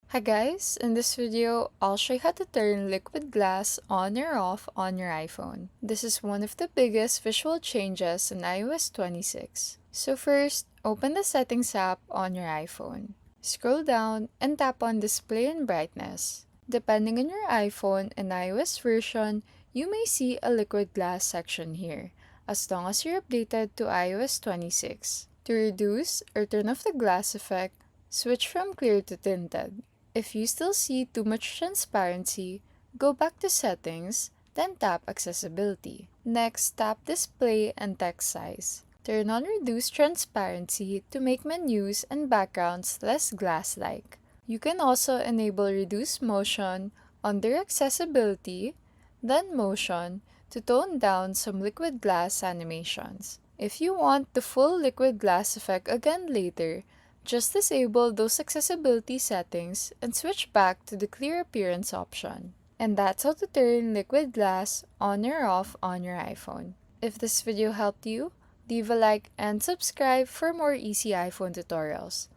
Hi guys, in this video, I'll show you how to turn liquid glass on or off on your iPhone. This is one of the biggest visual changes in iOS 26. So first, open the Settings app on your iPhone. Scroll down and tap on Display and Brightness. Depending on your iPhone and iOS version, you may see a liquid glass section here, as long as you're updated to iOS 26. To reduce or turn off the glass effect, switch from clear to tinted. If you still see too much transparency, go back to Settings, then tap Accessibility. Next, tap Display and Text Size. Turn on Reduce Transparency to make menus and backgrounds less glass-like. You can also enable Reduce Motion under Accessibility, then Motion, to tone down some liquid glass animations. If you want the full liquid glass effect again later, just disable those accessibility settings and switch back to the clear appearance option. And that's how to turn liquid glass on or off on your iPhone. If this video helped you, leave a like and subscribe for more easy iPhone tutorials.